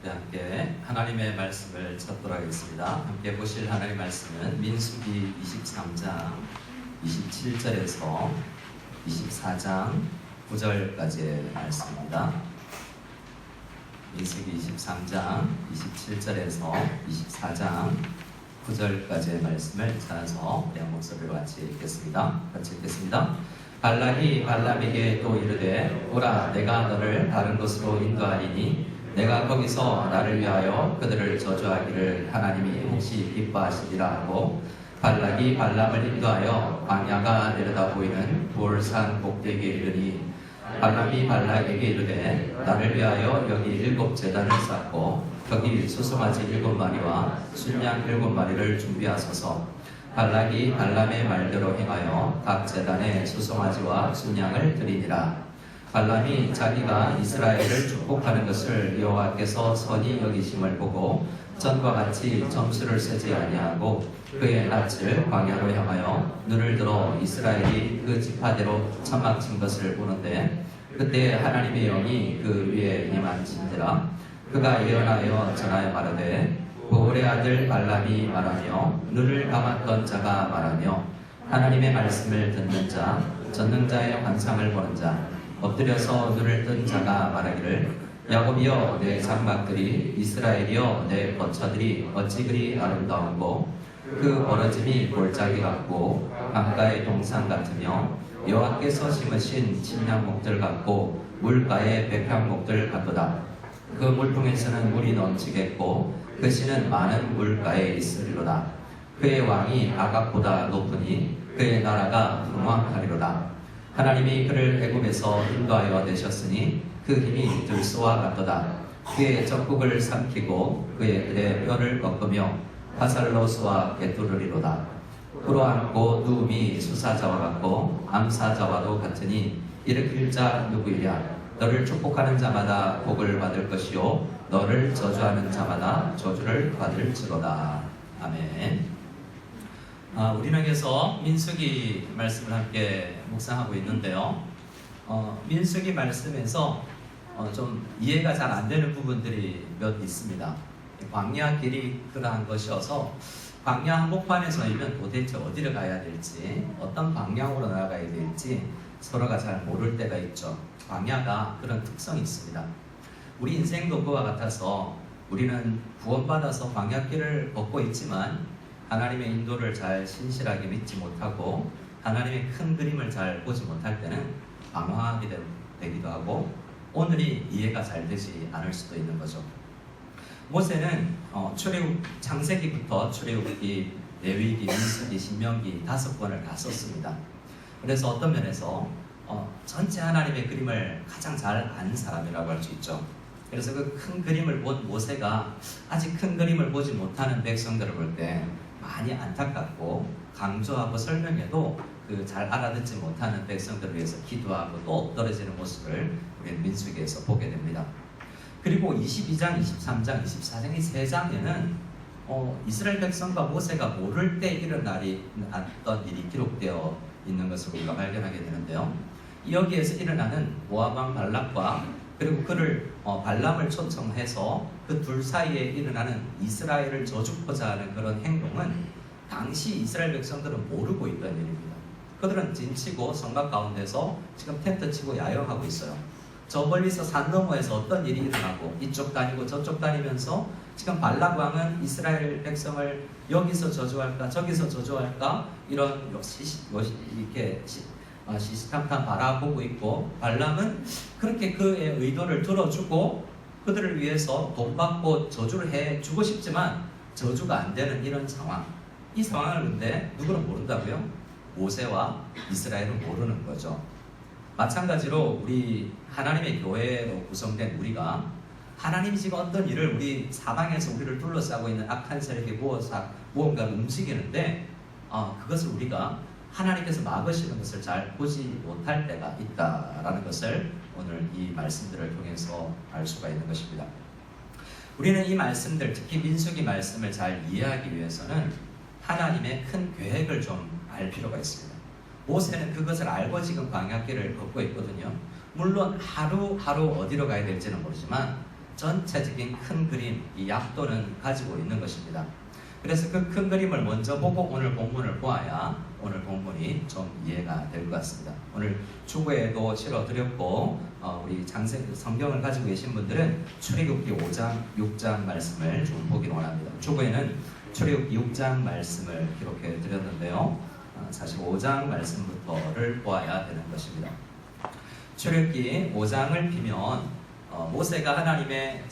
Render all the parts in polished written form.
함께 하나님의 말씀을 찾도록 하겠습니다. 함께 보실 하나님의 말씀은 민수기 23장 27절에서 24장 9절까지의 말씀입니다. 민수기 23장 27절에서 24장 9절까지의 말씀을 찾아서 내 목소리로 같이 읽겠습니다. 발락이 발람에게 또 이르되 오라, 내가 너를 다른 곳으로 인도하리니 내가 거기서 나를 위하여 그들을 저주하기를 하나님이 혹시 기뻐하시리라 하고, 발락이 발람을 인도하여 광야가 내려다 보이는 돌산 꼭대기에 이르니 발람이 발락에게 이르되 나를 위하여 여기 7 제단을 쌓고 거기 수송아지 7마리와 순양 7마리를 준비하소서. 발락이 발람의 말대로 행하여 각 제단에 수송아지와 순양을 드리니라. 발람이 자기가 이스라엘을 축복하는 것을 여호와께서 선히 여기심을 보고 전과 같이 점수를 세지 아니하고 그의 낯을 광야로 향하여 눈을 들어 이스라엘이 그 지파대로 천막 친 것을 보는데, 그때 하나님의 영이 그 위에 임한진지라. 그가 예언하여 전하여 말하되 보홀의 아들 발람이 말하며 눈을 감았던 자가 말하며 하나님의 말씀을 듣는 자, 전능자의 환상을 보는 자, 엎드려서 눈을 뜬 자가 말하기를 야곱이여 내 장막들이, 이스라엘이여 내 거처들이 어찌 그리 아름다운고 그 벌어짐이 골짜기 같고 강가의 동산 같으며 여호와께서 심으신 침향목들 같고 물가의 백향목들 같도다. 그 물통에서는 물이 넘치겠고 그 씨는 많은 물가에 있으리로다. 그의 왕이 아각보다 높으니 그의 나라가 흥왕하리로다. 하나님이 그를 애굽에서 인도하여 내셨으니 그 힘이 들소와 같도다. 그의 적국을 삼키고 그의 들의 뼈를 꺾으며 화살로 쏘아 꿰뚫으리로다. 풀어안고 누움이 수사자와 같고 암사자와도 같으니 일으킬 자 누구이랴. 너를 축복하는 자마다 복을 받을 것이요 너를 저주하는 자마다 저주를 받을지로다. 아멘. 우리는 여기서 민수기 말씀을 함께 묵상하고 있는데요. 민수기 말씀에서 좀 이해가 잘 안 되는 부분들이 몇 있습니다. 광야 길이 그러한 것이어서 광야 한복판에서이면 도대체 어디를 가야 될지, 어떤 방향으로 나아가야 될지 서로가 잘 모를 때가 있죠. 광야가 그런 특성이 있습니다. 우리 인생도 그와 같아서 우리는 구원받아서 광야길을 걷고 있지만 하나님의 인도를 잘 신실하게 믿지 못하고 하나님의 큰 그림을 잘 보지 못할 때는 방황하게 되기도 하고 오늘이 이해가 잘 되지 않을 수도 있는 거죠. 모세는 창세기부터 출애굽기, 레위기, 민수기, 신명기 5권을 다 썼습니다. 그래서 어떤 면에서 전체 하나님의 그림을 가장 잘 아는 사람이라고 할 수 있죠. 그래서 그 큰 그림을 본 모세가 아직 큰 그림을 보지 못하는 백성들을 볼 때 많이 안타깝고 강조하고 설명해도 그 잘 알아듣지 못하는 백성들을 위해서 기도하고 또 엎드러지는 모습을 우리는 민수기에서 보게 됩니다. 그리고 22장, 23장, 24장 이 3장에는 이스라엘 백성과 모세가 모를 때 일어났던 일이 기록되어 있는 것을 우리가 발견하게 되는데요. 여기에서 일어나는 모압 왕 발락과 그리고 그를 발람을 초청해서 그 둘 사이에 일어나는 이스라엘을 저주고자 하는 그런 행동은 당시 이스라엘 백성들은 모르고 있던 일입니다. 그들은 진치고 성곽 가운데서 지금 텐트 치고 야영하고 있어요. 저 멀리서 산 너머에서 어떤 일이 일어나고 이쪽 다니고 저쪽 다니면서 지금 발락 왕은 이스라엘 백성을 여기서 저주할까 저기서 저주할까 이런 이렇게 시시탐탐 바라보고 있고, 발람은 그렇게 그의 의도를 들어주고 그들을 위해서 돈 받고 저주를 해주고 싶지만 저주가 안 되는 이런 상황. 이 상황을 근데 누구는 모른다고요? 모세와 이스라엘은 모르는 거죠. 마찬가지로 우리 하나님의 교회로 구성된 우리가 하나님이 지금 어떤 일을 우리 사방에서 우리를 둘러싸고 있는 악한 세력이 무언가를 움직이는데 그것을 우리가 하나님께서 막으시는 것을 잘 보지 못할 때가 있다라는 것을 오늘 이 말씀들을 통해서 알 수가 있는 것입니다. 우리는 이 말씀들, 특히 민수기 말씀을 잘 이해하기 위해서는 하나님의 큰 계획을 좀 알 필요가 있습니다. 모세는 그것을 알고 지금 광야길을 걷고 있거든요. 물론 하루하루 어디로 가야 될지는 모르지만 전체적인 큰 그림, 이 약도는 가지고 있는 것입니다. 그래서 그 큰 그림을 먼저 보고 오늘 본문을 보아야 오늘 본문이 좀 이해가 될 것 같습니다. 오늘 주구에도 실어드렸고 우리 성경을 가지고 계신 분들은 출애굽기 5장, 6장 말씀을 좀 보기를 원합니다. 주구에는 출애굽기 6장 말씀을 기록해 드렸는데요. 사실 5장 말씀부터를 보아야 되는 것입니다. 출애굽기 5장을 피면 모세가 하나님의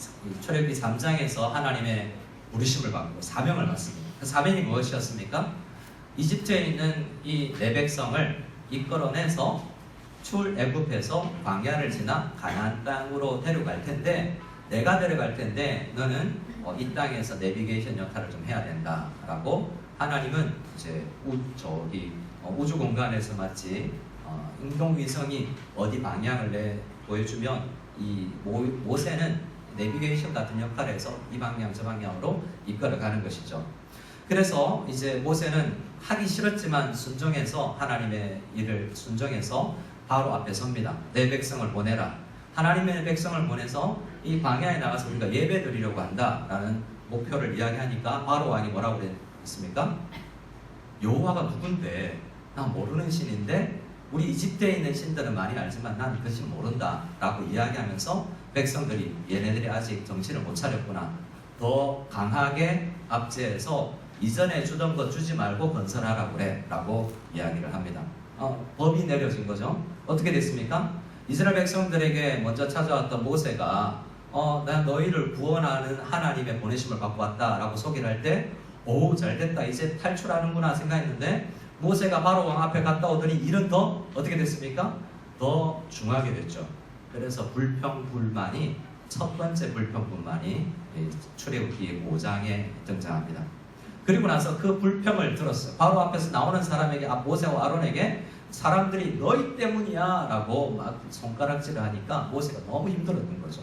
출애굽기 3장에서 하나님의 부르심을 받고 사명을 받습니다. 그 사명이 무엇이었습니까? 이집트에 있는 이 내 백성을 이끌어내서 출애굽해서 광야를 지나 가나안 땅으로 데려갈 텐데 내가 데려갈 텐데 너는 이 땅에서 내비게이션 역할을 좀 해야 된다라고 하나님은 이제 우주 공간에서 마치 인공위성이 어디 방향을 보여주면 이 모세는 내비게이션 같은 역할을 해서 이 방향 저 방향으로 이끌어가는 것이죠. 그래서 이제 모세는 하기 싫었지만 순종해서 하나님의 일을 순종해서 바로 앞에 섭니다. 내 백성을 보내라. 하나님의 백성을 보내서 이 광야에 나가서 우리가 예배 드리려고 한다라는 목표를 이야기하니까 바로 왕이 뭐라고 그랬습니까? 여호와가 누군데? 나 모르는 신인데 우리 이집트에 있는 신들은 많이 알지만 난 그 신 모른다 라고 이야기하면서 백성들이 얘네들이 아직 정신을 못 차렸구나. 더 강하게 압제해서 이전에 주던 거 주지 말고 건설하라고 그래 라고 이야기를 합니다. 법이 내려진 거죠. 어떻게 됐습니까? 이스라엘 백성들에게 먼저 찾아왔던 모세가 난 너희를 구원하는 하나님의 보내심을 받고 왔다 라고 소개를 할 때 오 잘됐다 이제 탈출하는구나 생각했는데 모세가 바로 왕 앞에 갔다 오더니 일은 더 어떻게 됐습니까? 더 중하게 됐죠. 그래서 불평불만이 첫 번째 불평불만이 출애굽기 5장에 등장합니다. 그리고 나서 그 불평을 들었어요. 바로 앞에서 나오는 사람에게 모세와 아론에게 사람들이 너희 때문이야 라고 막 손가락질을 하니까 모세가 너무 힘들었던 거죠.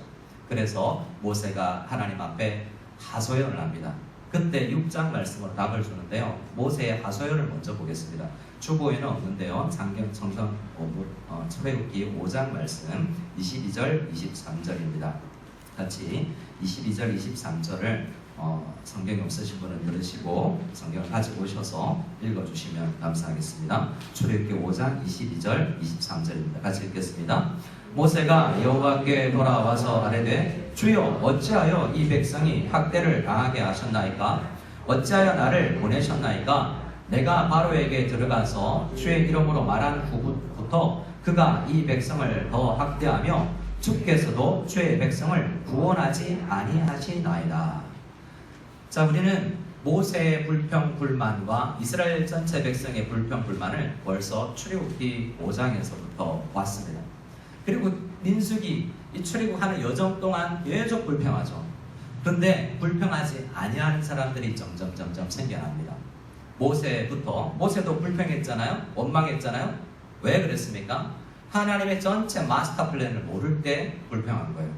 그래서 모세가 하나님 앞에 하소연을 합니다. 그때 6장 말씀으로 답을 주는데요. 모세의 하소연을 먼저 보겠습니다. 주보에는 없는데요. 성경 출애굽기 5장 말씀 22절 23절입니다. 같이 22절 23절을 성경이 없으신 분은 들으시고 성경을 가지고 오셔서 읽어주시면 감사하겠습니다. 출애굽기 5장 22절 23절입니다. 같이 읽겠습니다. 모세가 여호와께 돌아와서 아뢰되 주여 어찌하여 이 백성이 학대를 당하게 하셨나이까? 어찌하여 나를 보내셨나이까? 내가 바로에게 들어가서 주의 이름으로 말한 후부터 그가 이 백성을 더 학대하며 주께서도 주의 백성을 구원하지 아니하시나이다. 자, 우리는 모세의 불평불만과 이스라엘 전체 백성의 불평불만을 벌써 출애굽기 5장에서부터 봤습니다. 그리고 민수기 이 출애굽하는 여정 동안 계속 불평하죠. 그런데 불평하지 아니하는 사람들이 점점 생겨납니다. 모세도 불평했잖아요. 원망했잖아요. 왜 그랬습니까? 하나님의 전체 마스터 플랜을 모를 때 불평한 거예요.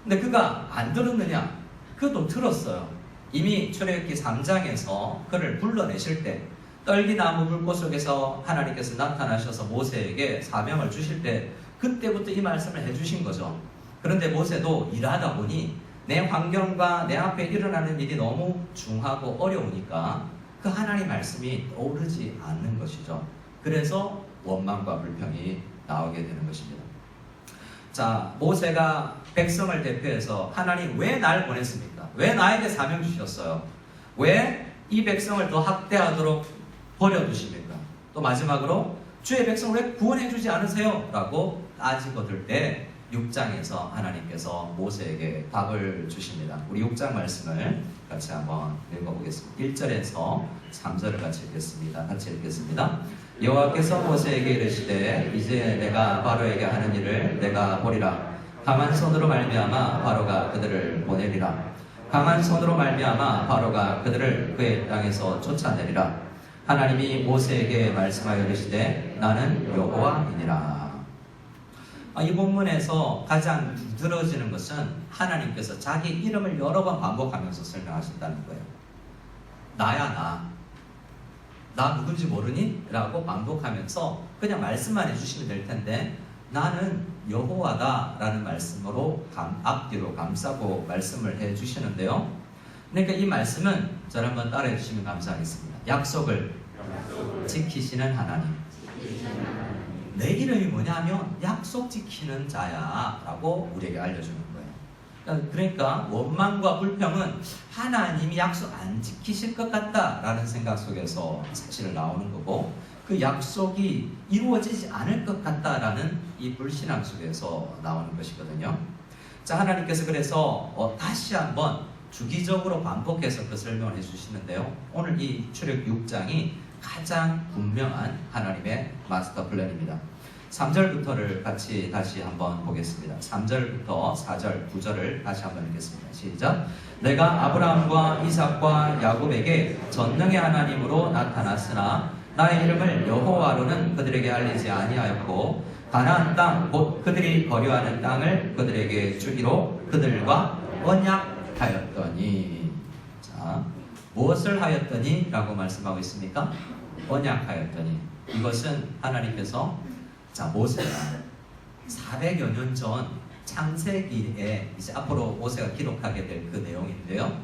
근데 그가 안 들었느냐? 그도 들었어요. 이미 출애굽기 3장에서 그를 불러내실 때 떨기나무 불꽃 속에서 하나님께서 나타나셔서 모세에게 사명을 주실 때 그때부터 이 말씀을 해주신 거죠. 그런데 모세도 일하다 보니 내 환경과 내 앞에 일어나는 일이 너무 중하고 어려우니까 그 하나님 말씀이 떠오르지 않는 것이죠. 그래서 원망과 불평이 나오게 되는 것입니다. 자, 모세가 백성을 대표해서 하나님 왜 날 보냈습니까? 왜 나에게 사명 주셨어요? 왜 이 백성을 더 학대하도록 버려두십니까? 또 마지막으로 주의 백성을 왜 구원해 주지 않으세요? 라고 따지거들 때 6장에서 하나님께서 모세에게 답을 주십니다. 우리 6장 말씀을 같이 한번 읽어보겠습니다. 1절에서 3절을 같이 읽겠습니다. 같이 읽겠습니다. 여호와께서 모세에게 이르시되 이제 내가 바로에게 하는 일을 내가 보리라. 강한 손으로 말미암아 바로가 그들을 보내리라. 강한 손으로 말미암아 바로가 그들을 그의 땅에서 쫓아내리라. 하나님이 모세에게 말씀하여 이르시되 나는 여호와이니라. 이 본문에서 가장 두드러지는 것은 하나님께서 자기 이름을 여러 번 반복하면서 설명하신다는 거예요. 나야 나 누군지 모르니? 라고 반복하면서 그냥 말씀만 해주시면 될 텐데 나는 여호와다라는 말씀으로 앞뒤로 감싸고 말씀을 해주시는데요. 그러니까 이 말씀은 저를 한번 따라해 주시면 감사하겠습니다. 약속을 지키시는 하나님. 내 이름이 뭐냐면 약속 지키는 자야 라고 우리에게 알려주는 거예요. 그러니까 원망과 불평은 하나님이 약속 안 지키실 것 같다라는 생각 속에서 사실 나오는 거고, 그 약속이 이루어지지 않을 것 같다라는 이 불신앙 속에서 나오는 것이거든요. 자, 하나님께서 그래서 다시 한번 주기적으로 반복해서 그 설명을 해주시는데요. 오늘 이 출애굽 6장이 가장 분명한 하나님의 마스터 플랜입니다. 3절부터를 같이 다시 한번 보겠습니다. 3절부터 4절, 9절을 다시 한번 읽겠습니다. 시작. 내가 아브라함과 이삭과 야곱에게 전능의 하나님으로 나타났으나 나의 이름을 여호와로는 그들에게 알리지 아니하였고 가나안 땅 곧 그들이 거류하는 땅을 그들에게 주기로 그들과 언약하였더니. 자, 무엇을 하였더니 라고 말씀하고 있습니까? 언약하였더니. 이것은 하나님께서 모세가 400여 년 전 창세기에 이제 앞으로 모세가 기록하게 될 그 내용인데요.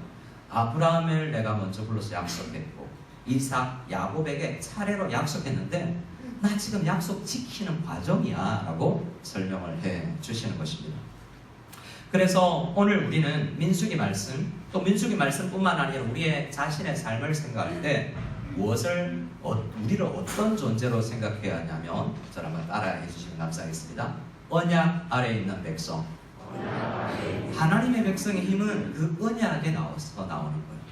아브라함을 내가 먼저 불러서 약속했고 이삭, 야곱에게 차례로 약속했는데 나 지금 약속 지키는 과정이야 라고 설명을 해 주시는 것입니다. 그래서 오늘 우리는 민수기 말씀, 또 민수기 말씀뿐만 아니라 우리의 자신의 삶을 생각할 때 우리를 어떤 존재로 생각해야 하냐면, 저를 한번 따라해 주시면 감사하겠습니다. 언약 아래에 있는 백성. 하나님의 백성의 힘은 그 언약에 나와서 나오는 거예요.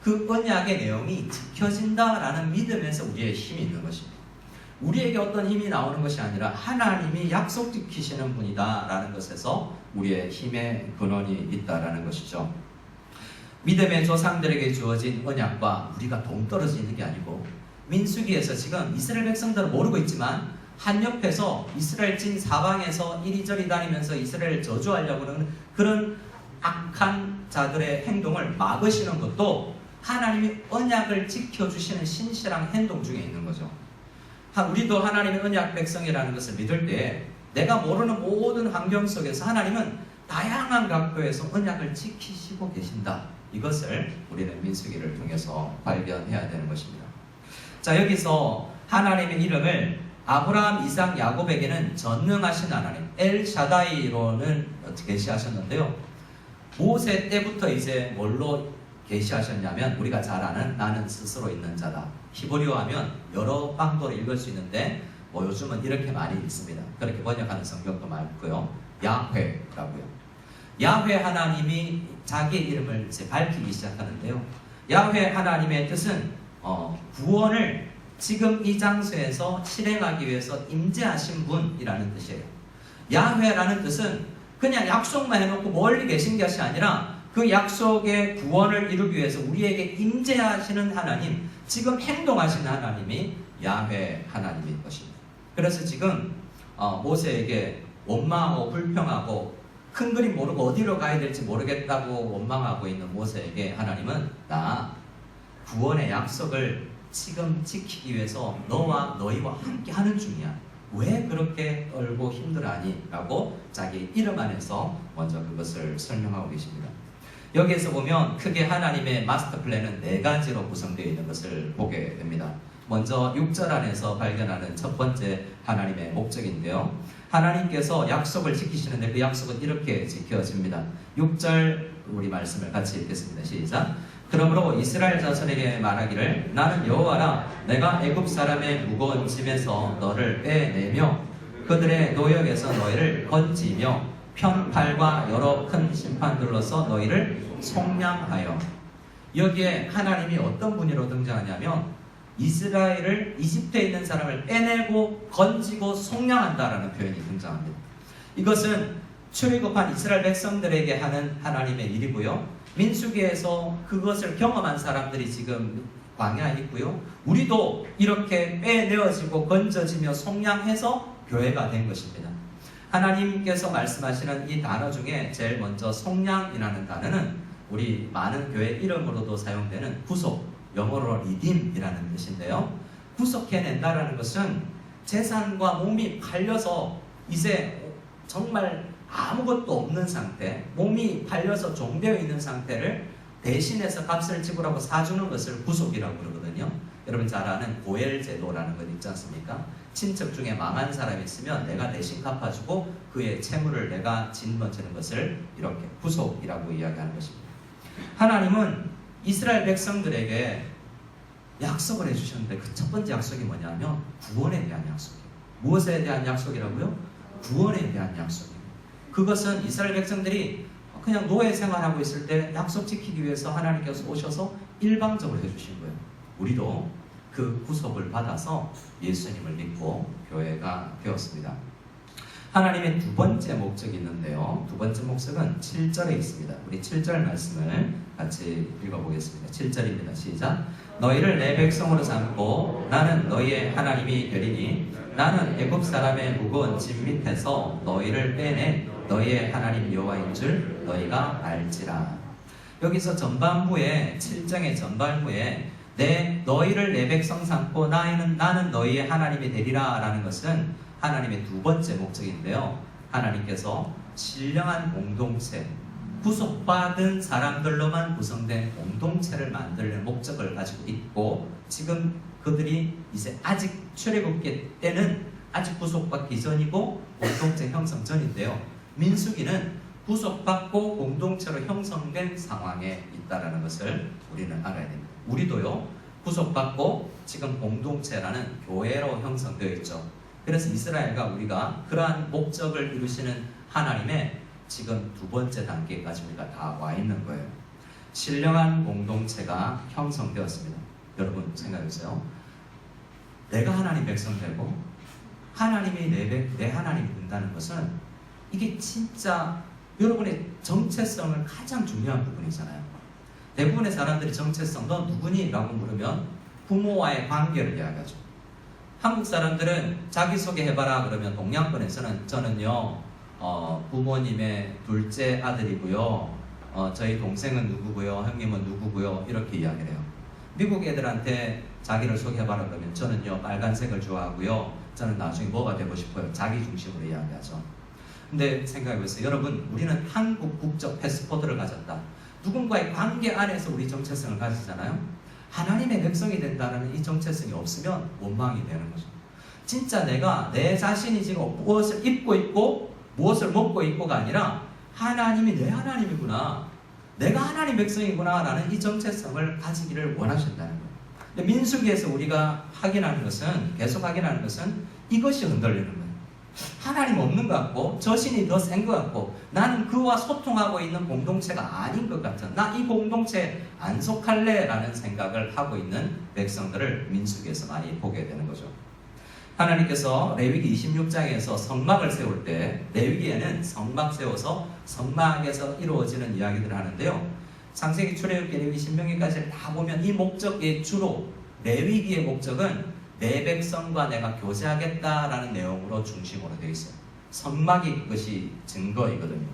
그 언약의 내용이 지켜진다라는 믿음에서 우리의 힘이 있는 것입니다. 우리에게 어떤 힘이 나오는 것이 아니라 하나님이 약속 지키시는 분이다라는 것에서 우리의 힘의 근원이 있다라는 것이죠. 믿음의 조상들에게 주어진 언약과 우리가 동떨어져 있는 게 아니고, 민수기에서 지금 이스라엘 백성들은 모르고 있지만 한 옆에서 이스라엘 진 사방에서 이리저리 다니면서 이스라엘을 저주하려고 하는 그런 악한 자들의 행동을 막으시는 것도 하나님이 언약을 지켜주시는 신실한 행동 중에 있는 거죠. 우리도 하나님의 언약 백성이라는 것을 믿을 때 내가 모르는 모든 환경 속에서 하나님은 다양한 각도에서 언약을 지키시고 계신다. 이것을 우리는 민수기를 통해서 발견해야 되는 것입니다. 자, 여기서 하나님의 이름을 아브라함, 이삭, 야곱에게는 전능하신 하나님 엘샤다이로는 계시하셨는데요. 모세 때부터 이제 뭘로 계시하셨냐면 우리가 잘 아는 나는 스스로 있는 자다. 히브리어 하면 여러 방도로 읽을 수 있는데 요즘은 이렇게 많이 읽습니다. 그렇게 번역하는 성경도 많고요. 야훼라고요. 야훼 하나님이 자기의 이름을 이제 밝히기 시작하는데요. 야훼 하나님의 뜻은 구원을 지금 이 장소에서 실행하기 위해서 임재하신 분이라는 뜻이에요. 야훼라는 뜻은 그냥 약속만 해놓고 멀리 계신 것이 아니라 그 약속의 구원을 이루기 위해서 우리에게 임재하시는 하나님, 지금 행동하시는 하나님이 야훼 하나님인 것입니다. 그래서 지금 모세에게 원망하고 불평하고 큰 그림 모르고 어디로 가야 될지 모르겠다고 원망하고 있는 모세에게 하나님은 나 구원의 약속을 지금 지키기 위해서 너와 너희와 함께 하는 중이야. 왜 그렇게 떨고 힘들어하니? 라고 자기 이름 안에서 먼저 그것을 설명하고 계십니다. 여기에서 보면 크게 하나님의 마스터 플랜은 4가지로 구성되어 있는 것을 보게 됩니다. 먼저 6절 안에서 발견하는 첫 번째 하나님의 목적인데요. 하나님께서 약속을 지키시는데 그 약속은 이렇게 지켜집니다. 6절 우리 말씀을 같이 읽겠습니다. 시작. 그러므로 이스라엘 자손에게 말하기를 나는 여호와라 내가 애굽 사람의 무거운 짐에서 너를 빼내며 그들의 노역에서 너희를 건지며 편팔과 여러 큰 심판들로서 너희를 속량하여. 여기에 하나님이 어떤 분으로 등장하냐면 이스라엘을 이집트에 있는 사람을 빼내고 건지고 속량한다라는 표현이 등장합니다. 이것은 출애굽한 이스라엘 백성들에게 하는 하나님의 일이고요. 민수기에서 그것을 경험한 사람들이 지금 광야에 있고요. 우리도 이렇게 빼내어지고 건져지며 속량해서 교회가 된 것입니다. 하나님께서 말씀하시는 이 단어 중에 제일 먼저 속량이라는 단어는 우리 많은 교회 이름으로도 사용되는 구속, 영어로 리딤이라는 뜻인데요. 구속해낸다라는 것은 재산과 몸이 팔려서 이제 정말 아무것도 없는 상태, 몸이 팔려서 종되어 있는 상태를 대신해서 값을 지불하고 사주는 것을 구속이라고 그러거든요. 여러분 잘 아는 고엘 제도라는 것 있지 않습니까? 친척 중에 망한 사람이 있으면 내가 대신 갚아주고 그의 채무를 내가 짊어지는 것을 이렇게 구속이라고 이야기하는 것입니다. 하나님은 이스라엘 백성들에게 약속을 해주셨는데 그 첫 번째 약속이 뭐냐면 구원에 대한 약속이에요. 무엇에 대한 약속이라고요? 구원에 대한 약속이에요. 그것은 이스라엘 백성들이 그냥 노예 생활하고 있을 때 약속 지키기 위해서 하나님께서 오셔서 일방적으로 해주신 거예요. 우리도 그 구속을 받아서 예수님을 믿고 교회가 되었습니다. 하나님의 두 번째 목적이 있는데요. 두 번째 목적은 7절에 있습니다. 우리 7절 말씀을 같이 읽어보겠습니다. 7절입니다. 시작. 너희를 내 백성으로 삼고 나는 너희의 하나님이 되리니 나는 애굽 사람의 무거운 짐 밑에서 너희를 빼낸 너희의 하나님 여호와인 줄 너희가 알지라. 여기서 전반부에 7장의 전반부에 너희를 내 백성 삼고 나는 너희의 하나님이 되리라 라는 것은 하나님의 두 번째 목적인데요. 하나님께서 신령한 공동체, 구속받은 사람들로만 구성된 공동체를 만들 목적을 가지고 있고, 지금 그들이 이제 아직 출애굽기 때는 아직 구속받기 전이고 공동체 형성 전인데요. 민수기는 구속받고 공동체로 형성된 상황에 있다는 것을 우리는 알아야 됩니다. 우리도요, 구속받고 지금 공동체라는 교회로 형성되어 있죠. 그래서 이스라엘과 우리가 그러한 목적을 이루시는 하나님의 지금 두 번째 단계까지 우리가 다 와 있는 거예요. 신령한 공동체가 형성되었습니다. 여러분 생각해보세요. 내가 하나님 백성 되고 하나님이 내 하나님이 된다는 것은 이게 진짜 여러분의 정체성을 가장 중요한 부분이잖아요. 대부분의 사람들이 정체성 너 누구니? 라고 물으면 부모와의 관계를 이야기하죠. 한국 사람들은 자기소개 해봐라 그러면 동양권에서는 저는요 부모님의 둘째 아들이고요, 저희 동생은 누구고요, 형님은 누구고요, 이렇게 이야기를 해요. 미국 애들한테 자기를 소개해봐라 그러면 저는요 빨간색을 좋아하고요, 저는 나중에 뭐가 되고 싶어요, 자기 중심으로 이야기하죠. 근데 생각해보세요. 여러분, 우리는 한국 국적 패스포드를 가졌다. 누군가의 관계 안에서 우리 정체성을 가지잖아요. 하나님의 백성이 된다는 이 정체성이 없으면 원망이 되는 거죠. 진짜 내가 내 자신이 지금 무엇을 입고 있고 무엇을 먹고 있고가 아니라 하나님이 내 하나님이구나, 내가 하나님 백성이구나 라는 이 정체성을 가지기를 원하신다는 거예요. 근데 민수기에서 우리가 계속 확인하는 것은 이것이 흔들리는 거예요. 하나님 없는 것 같고 저신이 더 센 것 같고 나는 그와 소통하고 있는 공동체가 아닌 것 같은, 나 이 공동체에 안 속할래 라는 생각을 하고 있는 백성들을 민수기에서 많이 보게 되는 거죠. 하나님께서 레위기 26장에서 성막을 세울 때 레위기에는 성막 세워서 성막에서 이루어지는 이야기들을 하는데요. 창세기, 출애굽기, 레위기, 신명기까지 다 보면 이 목적이 주로 레위기의 목적은 내 백성과 내가 교제하겠다라는 내용으로 중심으로 되어 있어요. 성막이 그것이 증거이거든요.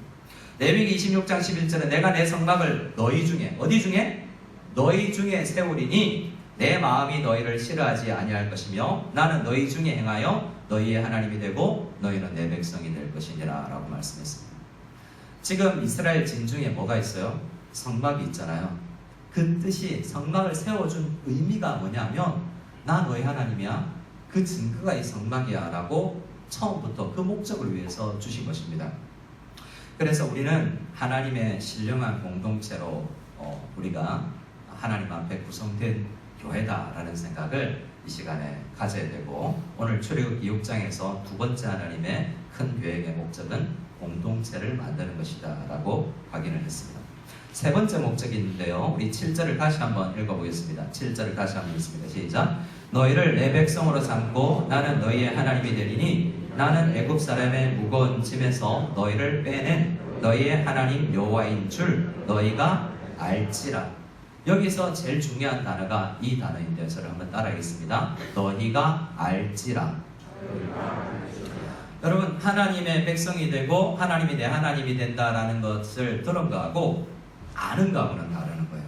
레위기 26장 11절에 내가 내 성막을 너희 중에, 어디 중에? 너희 중에 세우리니 내 마음이 너희를 싫어하지 아니할 것이며 나는 너희 중에 행하여 너희의 하나님이 되고 너희는 내 백성이 될 것이니라 라고 말씀했습니다. 지금 이스라엘 진중에 뭐가 있어요? 성막이 있잖아요. 그 뜻이, 성막을 세워준 의미가 뭐냐면 나 너희 하나님이야, 그 증거가 이 성막이야 라고 처음부터 그 목적을 위해서 주신 것입니다. 그래서 우리는 하나님의 신령한 공동체로 우리가 하나님 앞에 구성된 교회다라는 생각을 이 시간에 가져야 되고, 오늘 출애굽기 6장에서 두 번째 하나님의 큰 계획의 목적은 공동체를 만드는 것이다 라고 확인을 했습니다. 세 번째 목적이 있는데요. 우리 7절을 다시 한번 읽어보겠습니다. 7절을 다시 한번 읽습니다. 시작. 너희를 내 백성으로 삼고 나는 너희의 하나님이 되리니 나는 애굽 사람의 무거운 짐에서 너희를 빼낸 너희의 하나님 여호와인 줄 너희가 알지라. 여기서 제일 중요한 단어가 이 단어인데요. 저를 한번 따라하겠습니다. 너희가 알지라. 여러분, 하나님의 백성이 되고 하나님이 내 하나님이 된다라는 것을 들은 거하고 아는 거하고는 다르는 거예요.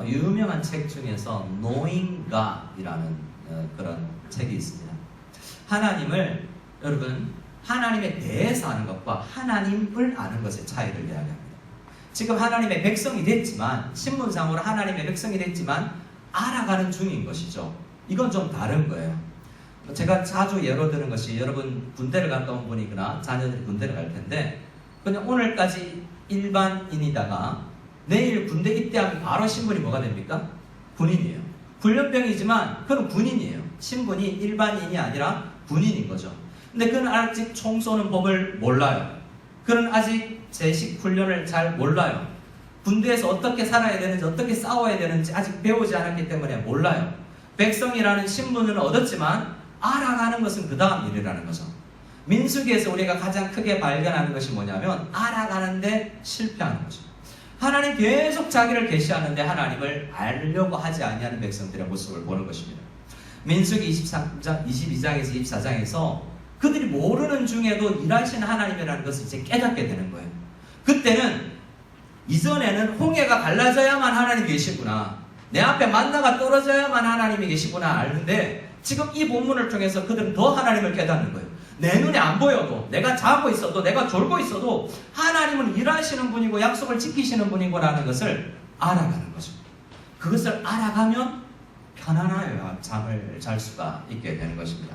유명한 책 중에서 Knowing God이라는 그런 책이 있습니다. 하나님을 여러분 하나님에 대해서 아는 것과 하나님을 아는 것의 차이를 이야기합니다. 지금 하나님의 백성이 됐지만, 신분상으로 하나님의 백성이 됐지만 알아가는 중인 것이죠. 이건 좀 다른 거예요. 제가 자주 예로 드는 것이, 여러분 군대를 갔다 온 분이거나 자녀들이 군대를 갈 텐데, 그냥 오늘까지 일반인이다가 내일 군대 입대하면 바로 신분이 뭐가 됩니까? 군인이에요. 훈련병이지만 그건 군인이에요. 신분이 일반인이 아니라 군인인 거죠. 근데 그는 아직 총 쏘는 법을 몰라요. 그는 아직 제식 훈련을 잘 몰라요. 군대에서 어떻게 살아야 되는지, 어떻게 싸워야 되는지 아직 배우지 않았기 때문에 몰라요. 백성이라는 신분을 얻었지만 알아가는 것은 그 다음 일이라는 거죠. 민수기에서 우리가 가장 크게 발견하는 것이 뭐냐면 알아가는데 실패하는 거죠. 하나님 계속 자기를 계시하는데 하나님을 알려고 하지 아니하는 백성들의 모습을 보는 것입니다. 민수기 22장에서 24장에서 그들이 모르는 중에도 일하시는 하나님이라는 것을 이제 깨닫게 되는 거예요. 그때는, 이전에는 홍해가 갈라져야만 하나님이 계시구나, 내 앞에 만나가 떨어져야만 하나님이 계시구나 알는데, 지금 이 본문을 통해서 그들은 더 하나님을 깨닫는 거예요. 내 눈에 안 보여도, 내가 자고 있어도, 내가 졸고 있어도 하나님은 일하시는 분이고 약속을 지키시는 분이고라는 것을 알아가는 거죠. 그것을 알아가면 편안하여 잠을 잘 수가 있게 되는 것입니다.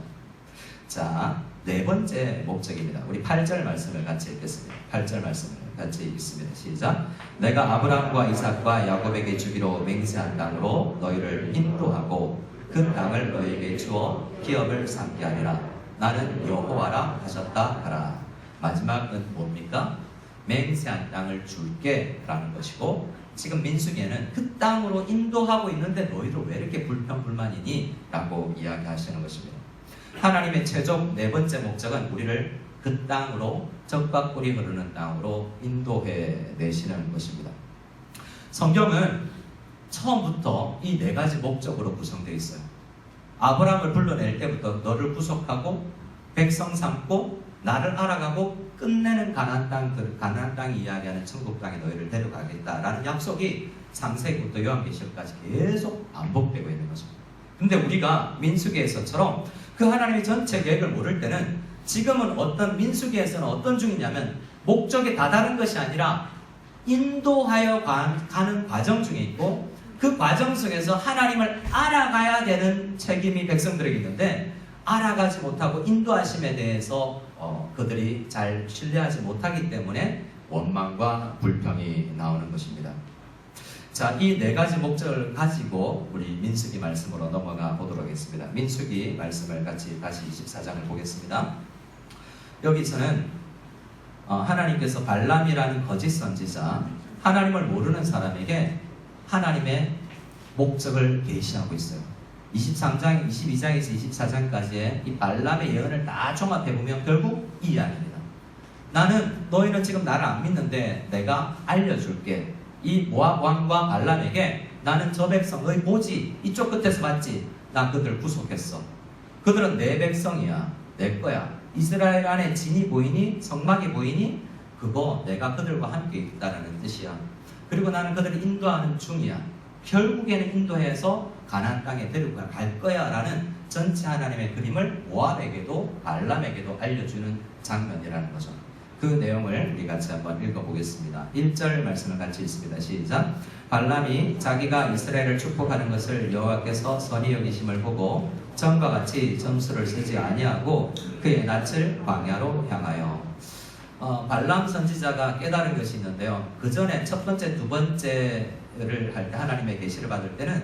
자, 네 번째 목적입니다. 우리 8절 말씀을 같이 읽겠습니다. 8절 말씀을 같이 읽겠습니다. 시작. 내가 아브라함과 이삭과 야곱에게 주기로 맹세한 땅으로 너희를 인도하고 그 땅을 너희에게 주어 기업을 삼게 하리라. 나는 여호와라 하셨다 하라. 마지막은 뭡니까? 맹세한 땅을 줄게 라는 것이고, 지금 민수기에는 그 땅으로 인도하고 있는데 너희들 왜 이렇게 불평불만이니? 라고 이야기하시는 것입니다. 하나님의 최종 네 번째 목적은 우리를 그 땅으로, 젖과 꿀이 흐르는 땅으로 인도해 내시는 것입니다. 성경은 처음부터 이 네 가지 목적으로 구성되어 있어요. 아브라함을 불러낼 때부터 너를 구속하고 백성 삼고 나를 알아가고 끝내는 가나안 땅이 이야기하는 천국 땅에 너희를 데려가겠다라는 약속이 창세기부터 요한계시록까지 계속 반복되고 있는 거죠. 근데 우리가 민수기에서처럼 그 하나님의 전체 계획을 모를 때는, 지금은 어떤 민수기에서는 어떤 중이냐면 목적이 다다른 것이 아니라 인도하여 가는 과정 중에 있고, 그 과정 속에서 하나님을 알아가야 되는 책임이 백성들에게 있는데, 알아가지 못하고 인도하심에 대해서 그들이 잘 신뢰하지 못하기 때문에 원망과 불평이 나오는 것입니다. 자, 이 네 가지 목적을 가지고 우리 민수기 말씀으로 넘어가 보도록 하겠습니다. 민수기 말씀을 같이 다시 24장을 보겠습니다. 여기서는 하나님께서 발람이라는 거짓 선지자, 하나님을 모르는 사람에게 하나님의 목적을 계시하고 있어요. 22장에서 24장까지의 이 발람의 예언을 다 종합해보면 결국 이 이야기입니다. 나는, 너희는 지금 나를 안 믿는데 내가 알려줄게. 이 모압 왕과 발람에게 나는 저 백성, 너희 보지? 이쪽 끝에서 봤지? 나 그들 구속했어. 그들은 내 백성이야. 내 거야. 이스라엘 안에 진이 보이니? 성막이 보이니? 그거 내가 그들과 함께 있다는 뜻이야. 그리고 나는 그들을 인도하는 중이야. 결국에는 인도해서 가나안 땅에 데리고 갈 거야 라는 전체 하나님의 그림을 모압에게도 발람에게도 알려주는 장면이라는 거죠. 그 내용을 우리 같이 한번 읽어보겠습니다. 1절 말씀을 같이 읽습니다. 시작. 발람이 자기가 이스라엘을 축복하는 것을 여호와께서 선히 여기심을 보고 전과 같이 점수를 쓰지 아니하고 그의 낯을 광야로 향하여. 발람 선지자가 깨달은 것이 있는데요. 그 전에 첫 번째, 두 번째를 할 때, 하나님의 계시를 받을 때는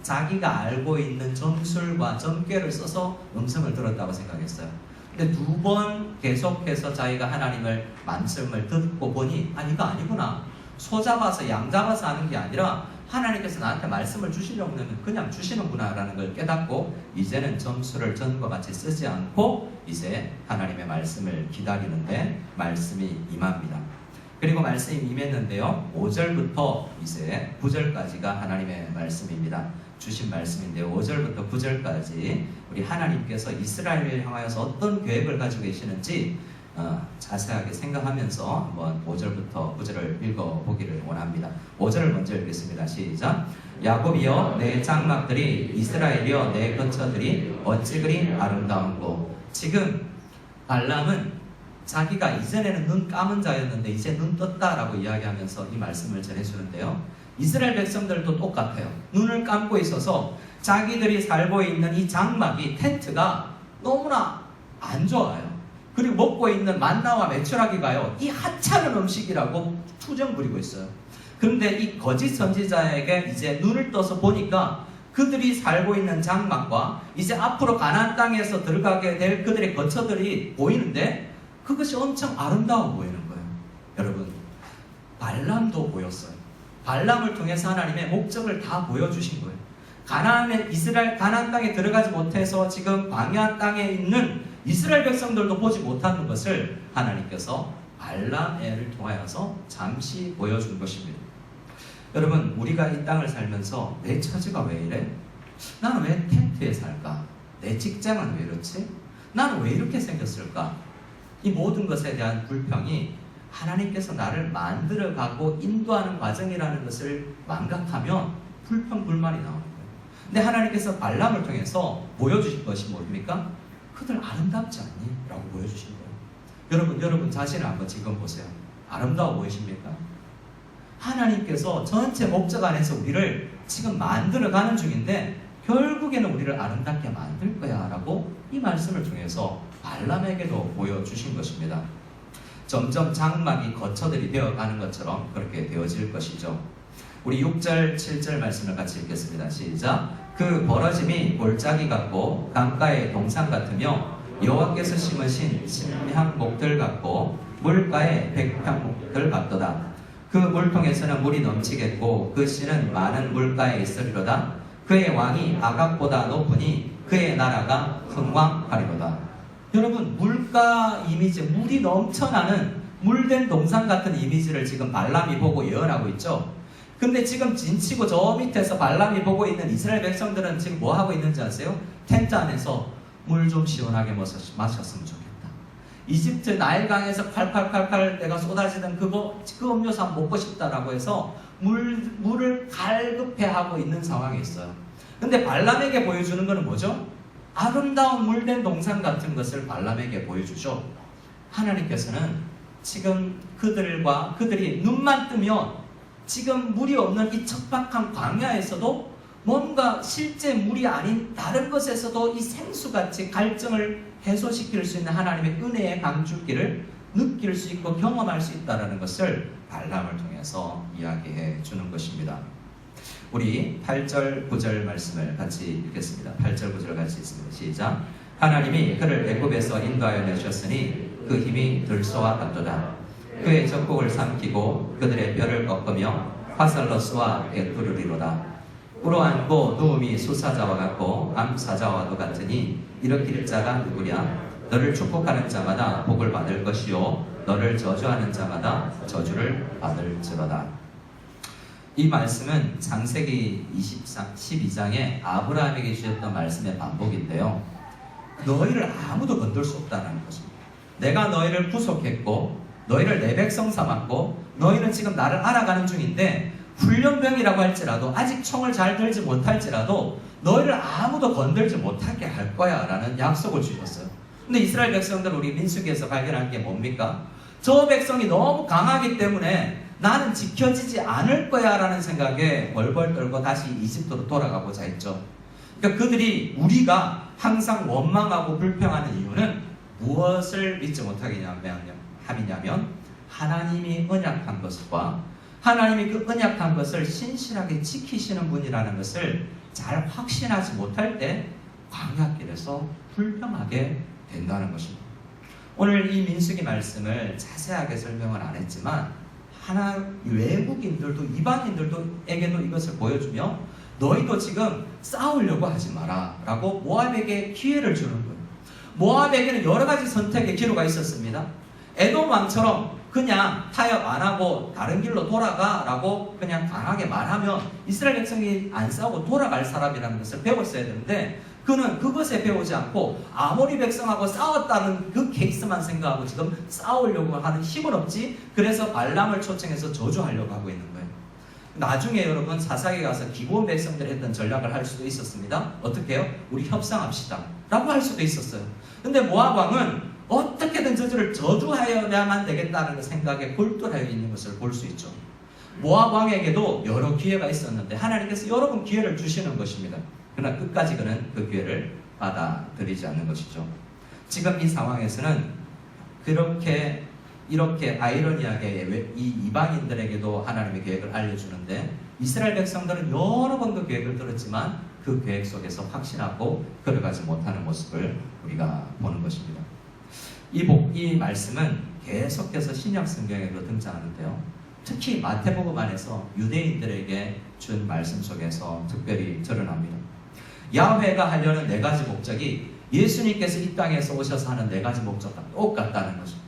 자기가 알고 있는 점술과 점괘를 써서 음성을 들었다고 생각했어요. 근데 두 번 계속해서 자기가 하나님의 말씀을 듣고 보니, 이거 아니구나. 소 잡아서 양 잡아서 하는 게 아니라 하나님께서 나한테 말씀을 주시려고 하면 그냥 주시는구나 라는 걸 깨닫고, 이제는 점수를 전과 같이 쓰지 않고 이제 하나님의 말씀을 기다리는데 말씀이 임합니다. 그리고 말씀이 임했는데요, 5절부터 이제 9절까지가 하나님의 말씀입니다. 주신 말씀인데요, 5절부터 9절까지 우리 하나님께서 이스라엘을 향하여서 어떤 계획을 가지고 계시는지 자세하게 생각하면서 한번 5절부터 9절을 읽어보기를 원합니다. 5절을 먼저 읽겠습니다. 시작. 야곱이여 내 장막들이, 이스라엘이여 내 거처들이 어찌 그리 아름다운고. 지금 발람은 자기가 이전에는 눈 감은 자였는데 이제 눈 떴다라고 이야기하면서 이 말씀을 전해주는데요. 이스라엘 백성들도 똑같아요. 눈을 감고 있어서 자기들이 살고 있는 이 장막이, 텐트가 너무나 안 좋아요. 그리고 먹고 있는 만나와 메추라기가요, 이 하찮은 음식이라고 투정 부리고 있어요. 그런데 이 거짓 선지자에게 이제 눈을 떠서 보니까 그들이 살고 있는 장막과 이제 앞으로 가나안 땅에서 들어가게 될 그들의 거처들이 보이는데 그것이 엄청 아름다워 보이는 거예요. 여러분, 발람도 보였어요. 발람을 통해서 하나님의 목적을 다 보여주신 거예요. 가나안 땅에 들어가지 못해서 지금 광야 땅에 있는 이스라엘 백성들도 보지 못하는 것을 하나님께서 발람을 통하여서 잠시 보여준 것입니다. 여러분, 우리가 이 땅을 살면서 내 처지가 왜 이래? 나는 왜 텐트에 살까? 내 직장은 왜 이렇지? 나는 왜 이렇게 생겼을까? 이 모든 것에 대한 불평이 하나님께서 나를 만들어가고 인도하는 과정이라는 것을 망각하면 불평, 불만이 나오는 거예요. 근데 하나님께서 발람을 통해서 보여주신 것이 뭡니까? 그들 아름답지 않니? 라고 보여주신 거예요. 여러분 자신을 한번 지금 보세요. 아름다워 보이십니까? 하나님께서 전체 목적 안에서 우리를 지금 만들어가는 중인데 결국에는 우리를 아름답게 만들 거야 라고 이 말씀을 통해서 발람에게도 보여주신 것입니다. 점점 장막이 거처들이 되어가는 것처럼 그렇게 되어질 것이죠. 우리 6절, 7절 말씀을 같이 읽겠습니다. 시작. 그 벌어짐이 골짜기 같고 강가의 동산 같으며 여호와께서 심으신 심향목들 같고 물가의 백향목들 같도다. 그 물통에서는 물이 넘치겠고 그 씨는 많은 물가에 있으리로다. 그의 왕이 아각보다 높으니 그의 나라가 흥왕하리로다. 여러분, 물가 이미지, 물이 넘쳐나는 물된 동산 같은 이미지를 지금 발람이 보고 예언하고 있죠. 근데 지금 진치고 저 밑에서 발람이 보고 있는 이스라엘 백성들은 지금 뭐 하고 있는지 아세요? 텐트 안에서 물 좀 시원하게 마셨으면 좋겠다. 이집트 나일강에서 칼칼칼칼 내가 쏟아지던 그 음료수 한번 먹고 싶다라고 해서 물을 갈급해하고 있는 상황에 있어요. 근데 발람에게 보여주는 것은 뭐죠? 아름다운 물된 동산 같은 것을 발람에게 보여주죠. 하나님께서는 지금 그들이 눈만 뜨면 지금 물이 없는 이 척박한 광야에서도 뭔가 실제 물이 아닌 다른 것에서도 이 생수같이 갈증을 해소시킬 수 있는 하나님의 은혜의 강줄기를 느낄 수 있고 경험할 수 있다는 것을 발람을 통해서 이야기해 주는 것입니다. 우리 8절 9절 말씀을 같이 읽겠습니다. 8절 9절 같이 읽습니다. 시작. 하나님이 그를 애굽에서 인도하여 내셨으니 그 힘이 들소와 같도다. 그의 적국을 삼키고 그들의 뼈를 꺾으며 화살로 쏘아 꿰뚫으리로다. 꿇어앉고 누움이 수사자와 같고 암사자와도 같으니 일으킬 자가 누구랴? 너를 축복하는 자마다 복을 받을 것이요 너를 저주하는 자마다 저주를 받을지로다. 이 말씀은 창세기 12장에 아브라함에게 주셨던 말씀의 반복인데요. 너희를 아무도 건들 수 없다는 것입니다. 내가 너희를 구속했고 너희를 내 백성 삼았고 너희는 지금 나를 알아가는 중인데 훈련병이라고 할지라도 아직 총을 잘 들지 못할지라도 너희를 아무도 건들지 못하게 할 거야 라는 약속을 주셨어요. 근데 이스라엘 백성들은 우리 민수기에서 발견한 게 뭡니까? 저 백성이 너무 강하기 때문에 나는 지켜지지 않을 거야 라는 생각에 벌벌 떨고 다시 이집트로 돌아가 보자 했죠. 그러니까 그들이 우리가 항상 원망하고 불평하는 이유는 무엇을 믿지 못하겠냐면 하나님이 언약한 것과 하나님이 그 언약한 것을 신실하게 지키시는 분이라는 것을 잘 확신하지 못할 때 광야길에서 불평하게 된다는 것입니다. 오늘 이 민수기 말씀을 자세하게 설명을 안 했지만 외국인들도 이방인들에게도 이것을 보여주며 너희도 지금 싸우려고 하지 마라 라고 모압에게 기회를 주는 거예요. 모압에게는 여러 가지 선택의 기로가 있었습니다. 에돔 왕처럼 그냥 타협 안 하고 다른 길로 돌아가 라고 그냥 강하게 말하면 이스라엘 백성이 안 싸우고 돌아갈 사람이라는 것을 배웠어야 되는데 그는 그것에 배우지 않고 아모리 백성하고 싸웠다는 그 케이스만 생각하고 지금 싸우려고 하는 힘은 없지. 그래서 발람을 초청해서 저주하려고 하고 있는 거예요. 나중에 여러분 사사기에 가서 기브온 백성들이 했던 전략을 할 수도 있었습니다. 어떻게 해요? 우리 협상합시다 라고 할 수도 있었어요. 근데 모압 왕은 어떻게든 저들을 저주하여야만 되겠다는 생각에 골똘하여 있는 것을 볼 수 있죠. 모압 왕에게도 여러 기회가 있었는데 하나님께서 여러 번 기회를 주시는 것입니다. 그러나 끝까지 그는 그 기회를 받아들이지 않는 것이죠. 지금 이 상황에서는 이렇게 아이러니하게 이 이방인들에게도 하나님의 계획을 알려주는데 이스라엘 백성들은 여러 번 그 계획을 들었지만 그 계획 속에서 확신하고 걸어가지 못하는 모습을 우리가 보는 것입니다. 이 말씀은 계속해서 신약 성경에도 등장하는데요. 특히 마태복음 안에서 유대인들에게 준 말씀 속에서 특별히 드러납니다. 야훼가 하려는 네 가지 목적이 예수님께서 이 땅에서 오셔서 하는 네 가지 목적과 똑같다는 것입니다.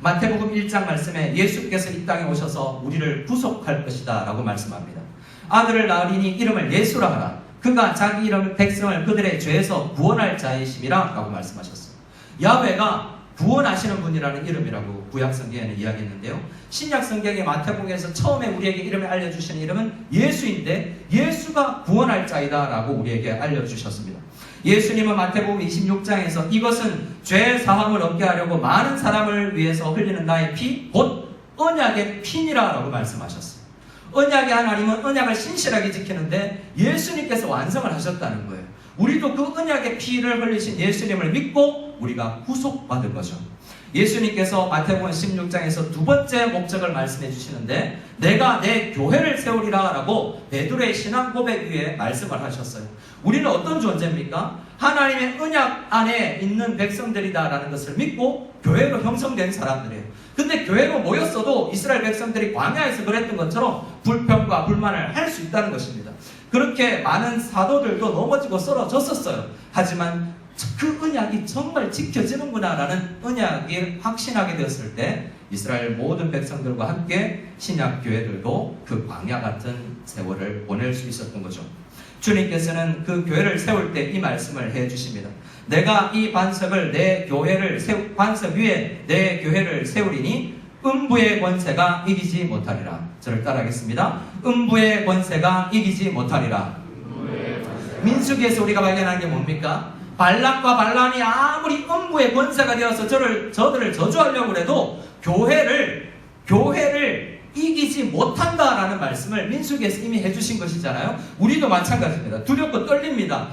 마태복음 1장 말씀에 예수께서 이 땅에 오셔서 우리를 구속할 것이다 라고 말씀합니다. 아들을 낳으리니 이름을 예수라 하라. 그가 자기 이름을 백성을 그들의 죄에서 구원할 자이심이라 라고 말씀하셨어요. 야훼가 구원하시는 분이라는 이름이라고 구약성경에는 이야기했는데요. 신약성경의 마태복음에서 처음에 우리에게 이름을 알려주시는 이름은 예수인데 예수가 구원할 자이다 라고 우리에게 알려주셨습니다. 예수님은 마태복음 26장에서 이것은 죄 사함을 얻게 하려고 많은 사람을 위해서 흘리는 나의 피, 곧 언약의 피니라 라고 말씀하셨어요. 언약의 하나님은 언약을 신실하게 지키는데 예수님께서 완성을 하셨다는 거예요. 우리도 그 언약의 피를 흘리신 예수님을 믿고 우리가 구속받을 거죠. 예수님께서 마태복음 16장에서 두 번째 목적을 말씀해 주시는데 내가 내 교회를 세우리라 라고 베드로의 신앙 고백 위에 말씀을 하셨어요. 우리는 어떤 존재입니까? 하나님의 언약 안에 있는 백성들이다 라는 것을 믿고 교회로 형성된 사람들이에요. 근데 교회로 모였어도 이스라엘 백성들이 광야에서 그랬던 것처럼 불평과 불만을 할 수 있다는 것입니다. 그렇게 많은 사도들도 넘어지고 쓰러졌었어요. 하지만 그 언약이 정말 지켜지는구나 라는 언약을 확신하게 되었을 때 이스라엘 모든 백성들과 함께 신약 교회들도 그 광야 같은 세월을 보낼 수 있었던 거죠. 주님께서는 그 교회를 세울 때 이 말씀을 해주십니다. 내가 이 반석 위에 내 교회를 세우리니 음부의 권세가 이기지 못하리라. 저를 따라하겠습니다. 음부의 권세가 이기지 못하리라. 민수기에서 우리가 발견한 게 뭡니까? 발락과 발람이 아무리 음부의 권세가 되어서 저들을 저주하려고 해도 교회를 이기지 못한다라는 말씀을 민수기에서 이미 해주신 것이잖아요. 우리도 마찬가지입니다. 두렵고 떨립니다.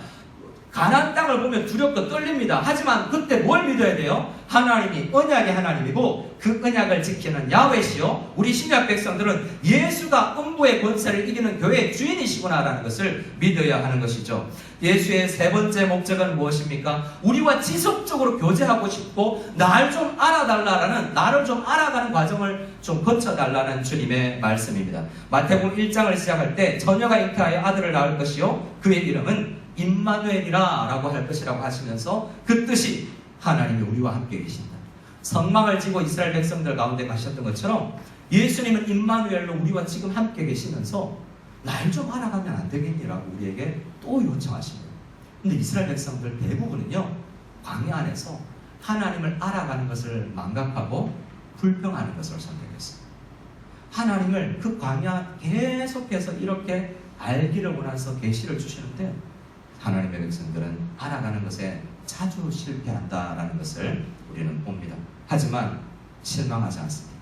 가나안 땅을 보면 두렵고 떨립니다. 하지만 그때 뭘 믿어야 돼요? 하나님이 언약의 하나님이고 그 언약을 지키는 야훼시요 우리 신약 백성들은 예수가 음부의 권세를 이기는 교회의 주인이시구나라는 것을 믿어야 하는 것이죠. 예수의 세 번째 목적은 무엇입니까? 우리와 지속적으로 교제하고 싶고 나를 좀 알아달라라는, 나를 좀 알아가는 과정을 좀 거쳐달라는 주님의 말씀입니다. 마태복음 1장을 시작할 때 처녀가 잉태하여 아들을 낳을 것이요 그의 이름은 임마누엘이라 라고 할 것이라고 하시면서 그 뜻이 하나님이 우리와 함께 계신다. 성막을 지고 이스라엘 백성들 가운데 가셨던 것처럼 예수님은 임마누엘로 우리와 지금 함께 계시면서 날 좀 알아가면 안 되겠니라고 우리에게 또 요청하십니다. 근데 이스라엘 백성들 대부분은요 광야 안에서 하나님을 알아가는 것을 망각하고 불평하는 것을 선택했어요. 하나님을 그 광야 계속해서 이렇게 알기를 원해서 계시를 주시는데 하나님의 백성들은 알아가는 것에 자주 실패한다라는 것을 우리는 봅니다. 하지만 실망하지 않습니다.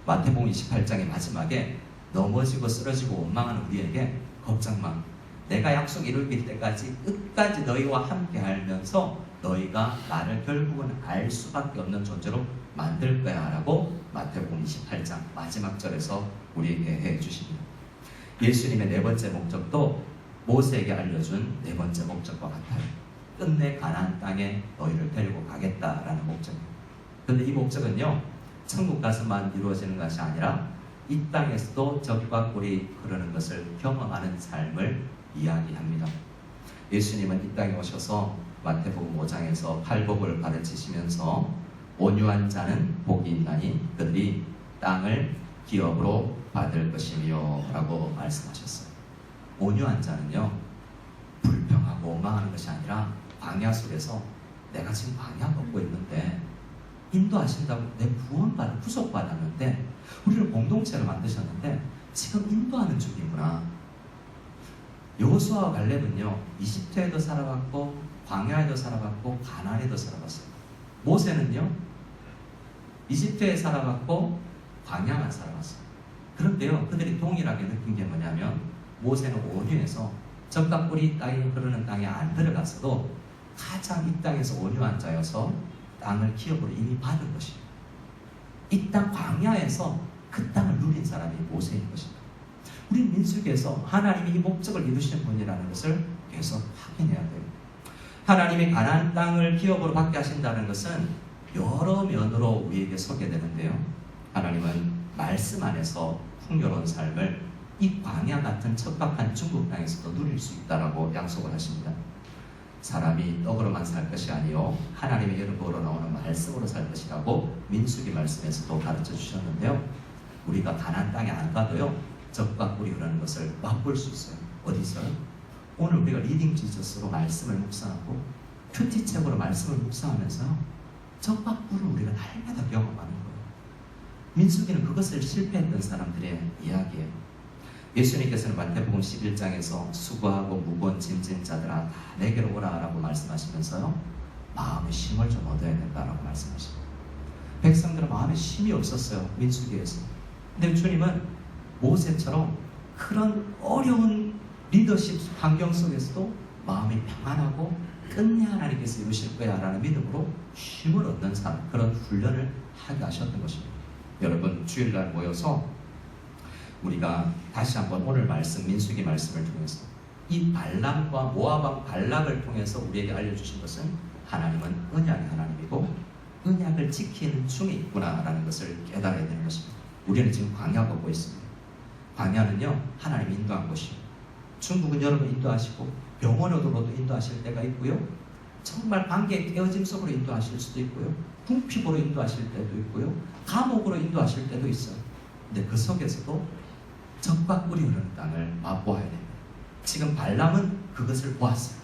마태복음 28장의 마지막에 넘어지고 쓰러지고 원망하는 우리에게 걱정 마. 내가 약속 이룰 때까지 끝까지 너희와 함께 알면서 너희가 나를 결국은 알 수밖에 없는 존재로 만들 거야 라고 마태복음 28장 마지막 절에서 우리에게 해주십니다. 예수님의 네 번째 목적도 모세에게 알려준 네 번째 목적과 같아요. 끝내 가나안 땅에 너희를 데리고 가겠다라는 목적입니다. 그런데 이 목적은요 천국 가서만 이루어지는 것이 아니라 이 땅에서도 적과 꿀이 흐르는 것을 경험하는 삶을 이야기합니다. 예수님은 이 땅에 오셔서 마태복음 5장에서 팔복을 가르치시면서 온유한 자는 복이 있나니 그들이 땅을 기업으로 받을 것이며 라고 말씀하셨어요. 온유한 자는요 불평하고 원망하는 것이 아니라 광야 속에서 내가 지금 광야 걷고 있는데 인도하신다고 내 구속받았는데 우리를 공동체를 만드셨는데 지금 인도하는 중이구나. 여호수아와 갈렙은요 이집트에도 살아봤고 광야에도 살아봤고 가나안에도 살아봤어요. 모세는요 이집트에 살아갔고 광야만 살아갔어요. 그런데요, 그들이 동일하게 느낀 게 뭐냐면 모세는 온유해서 적과 꿀이 땅이 흐르는 땅에 안 들어갔어도 가장 이 땅에서 온유한 자여서 땅을 기업으로 이미 받은 것이에요. 이 땅 광야에서 그 땅을 누린 사람이 모세인 것입니다. 우리 민수기에서 하나님이 이 목적을 이루시는 분이라는 것을 계속 확인해야 돼요. 하나님이 가나안 땅을 기업으로 받게 하신다는 것은 여러 면으로 우리에게 소개되는데요. 하나님은 말씀 안에서 풍요로운 삶을 이 광야 같은 척박한 중국 땅에서도 누릴 수 있다라고 약속을 하십니다. 사람이 떡으로만 살 것이 아니요 하나님의 이름으로 나오는 말씀으로 살 것이라고 민수기 말씀에서도 가르쳐 주셨는데요. 우리가 가나안 땅에 안 가도요 적과 꿀이 흐르는 것을 맛볼 수 있어요. 어디서요? 오늘 우리가 리딩 지저스로 말씀을 묵상하고 큐티책으로 말씀을 묵상하면서요 적과 꿀을 우리가 날마다 경험하는 거예요. 민수기는 그것을 실패했던 사람들의 이야기예요. 예수님께서는 마태복음 11장에서 수고하고 무거운 짐진 자들아 다 내게로 오라 라고 말씀하시면서요 마음의 힘을 좀 얻어야 된다라고 말씀하십니다. 백성들은 마음에 힘이 없었어요. 민수기에서. 근데 주님은 모세처럼 그런 어려운 리더십 환경 속에서도 마음이 평안하고 끝내 하나님께서 이루실 거야 라는 믿음으로 힘을 얻는 사람, 그런 훈련을 하게 하셨던 것입니다. 여러분 주일날 모여서 우리가 다시 한번 오늘 말씀 민수기 말씀을 통해서 이 발람과 모압왕 발락을 통해서 우리에게 알려주신 것은 하나님은 언약의 하나님이고 언약을 지키는 중에 있구나라는 것을 깨달아야 되는 것입니다. 우리는 지금 광야 보고 있습니다. 광야는요 하나님이 인도한 곳이에요. 중국은 여러분 인도하시고 병원으로도 인도하실 때가 있고요. 정말 관계의 깨어짐 속으로 인도하실 수도 있고요. 궁핍으로 인도하실 때도 있고요. 감옥으로 인도하실 때도 있어요. 근데 그 속에서도 적과 꿀이 흐르는 땅을 맛보아야 됩니다. 지금 발람은 그것을 보았어요.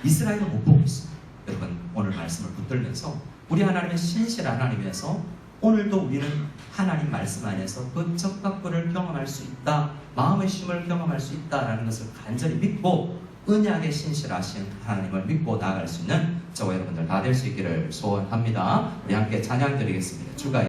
이스라엘은 못 보고 있어요. 여러분 오늘 말씀을 붙들면서 우리 하나님의 신실한 하나님에서 오늘도 우리는 하나님 말씀 안에서 그 적과 꿀을 경험할 수 있다, 마음의 힘을 경험할 수 있다라는 것을 간절히 믿고 언약의 신실하신 하나님을 믿고 나아갈 수 있는 저와 여러분들 다 될 수 있기를 소원합니다. 우리 함께 찬양 드리겠습니다. 주가